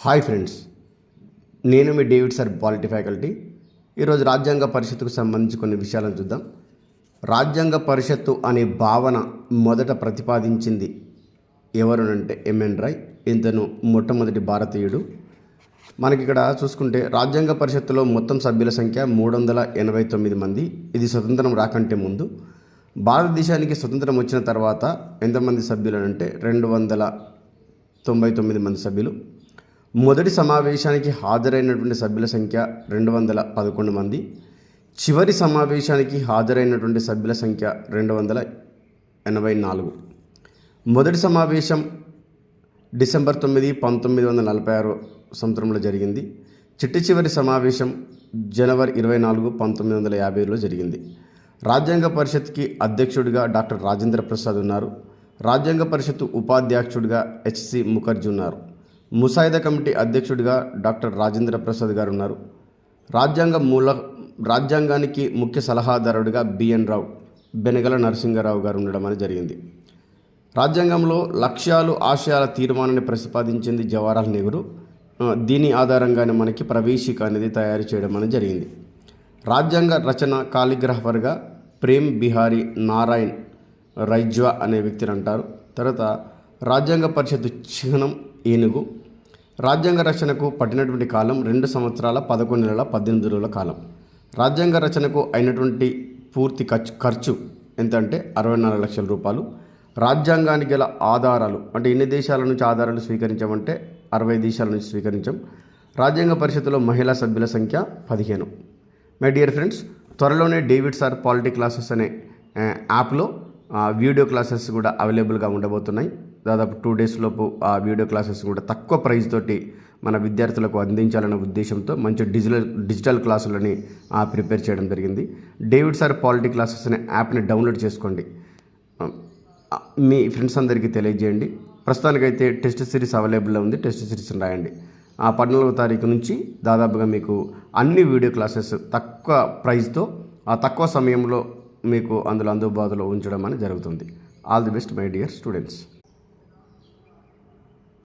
Hi friends, నేను మీ David sir polity faculty. ఈరోజు రాజ్యాంగ పరిషత్తుకు సంబంధించి కొన్ని విషయాలను చూద్దాం. రాజ్యాంగ పరిషత్తు అనే భావన మొదట ప్రతిపాదించింది ఎవరునంటే ఎంఎన్ రాయ్. ఇతను మొట్టమొదటి భారతీయుడు. మనకి ఇక్కడ చూసుకుంటే రాజ్యాంగ పరిషత్తులో మొత్తం సభ్యుల సంఖ్య 389 మంది. ఇది స్వతంత్రం రాకంటే ముందు. భారతదేశానికి స్వతంత్రం వచ్చిన తర్వాత ఎంతమంది సభ్యులు అంటే 299 మంది సభ్యులు. మొదటి సమావేశానికి హాజరైనటువంటి సభ్యుల సంఖ్య 211 మంది. చివరి సమావేశానికి హాజరైనటువంటి సభ్యుల సంఖ్య 284. మొదటి సమావేశం డిసెంబర్ 9, 1946 సంవత్సరంలో జరిగింది. చివరి సమావేశం జనవరి 24, 1950లో జరిగింది. రాజ్యాంగ పరిషత్కి అధ్యక్షుడిగా డాక్టర్ రాజేంద్ర ప్రసాద్ ఉన్నారు. రాజ్యాంగ పరిషత్తు ఉపాధ్యక్షుడిగా హెచ్సి ముఖర్జీ ఉన్నారు. ముసాయిదా కమిటీ అధ్యక్షుడిగా డాక్టర్ రాజేంద్ర ప్రసాద్ గారు ఉన్నారు. రాజ్యాంగానికి ముఖ్య సలహాదారుడిగా బిఎన్ రావు, బెనగల నరసింహారావు గారు ఉండడం అనేది జరిగింది. రాజ్యాంగంలో లక్ష్యాలు, ఆశయాల తీర్మానాన్ని ప్రతిపాదించింది జవహర్లాల్ నెహ్రూ. దీని ఆధారంగానే మనకి ప్రవేశిక అనేది తయారు చేయడం అనేది జరిగింది. రాజ్యాంగ రచన కాలిగ్రాఫర్గా ప్రేమ్ బిహారీ నారాయణ్ రైజ్వా అనే వ్యక్తిని అంటారు. తర్వాత రాజ్యాంగ పరిషత్తు చిహ్నం ఏనుగు. రాజ్యాంగ రచనకు పట్టినటువంటి కాలం 2 సంవత్సరాల 11 నెలల 18 రోజుల కాలం. రాజ్యాంగ రచనకు అయినటువంటి పూర్తి ఖర్చు ఎంత అంటే 64 లక్షల రూపాయలు. రాజ్యాంగానికి గల ఆధారాలు అంటే ఎన్ని దేశాల నుంచి ఆధారాలు స్వీకరించామంటే 60 దేశాల నుంచి స్వీకరించాం. రాజ్యాంగ పరిషత్తులో మహిళా సభ్యుల సంఖ్య 15. మై డియర్ ఫ్రెండ్స్, త్వరలోనే డేవిడ్ సార్ పాలిటీ క్లాసెస్ అనే యాప్లో వీడియో క్లాసెస్ కూడా అవైలబుల్గా ఉండబోతున్నాయి. దాదాపు 2 days లోపు ఆ వీడియో క్లాసెస్ కూడా తక్కువ ప్రైస్ తోటి మన విద్యార్థులకు అందించాలన్న ఉద్దేశంతో మంచి డిజిటల్ క్లాసులని ప్రిపేర్ చేయడం జరిగింది. డేవిడ్ సార్ పాలిటీ క్లాసెస్ అనే యాప్ని డౌన్లోడ్ చేసుకోండి. మీ ఫ్రెండ్స్ అందరికీ తెలియజేయండి. ప్రస్తుతానికైతే టెస్ట్ సిరీస్ అవైలబుల్లో ఉంది. టెస్ట్ సిరీస్ని రాయండి. 14వ తారీఖు నుంచి దాదాపుగా మీకు అన్ని వీడియో క్లాసెస్ తక్కువ ప్రైస్తో తక్కువ సమయంలో మీకు అందులో అందుబాటులో ఉంచడం అనేది జరుగుతుంది. All the best my dear students.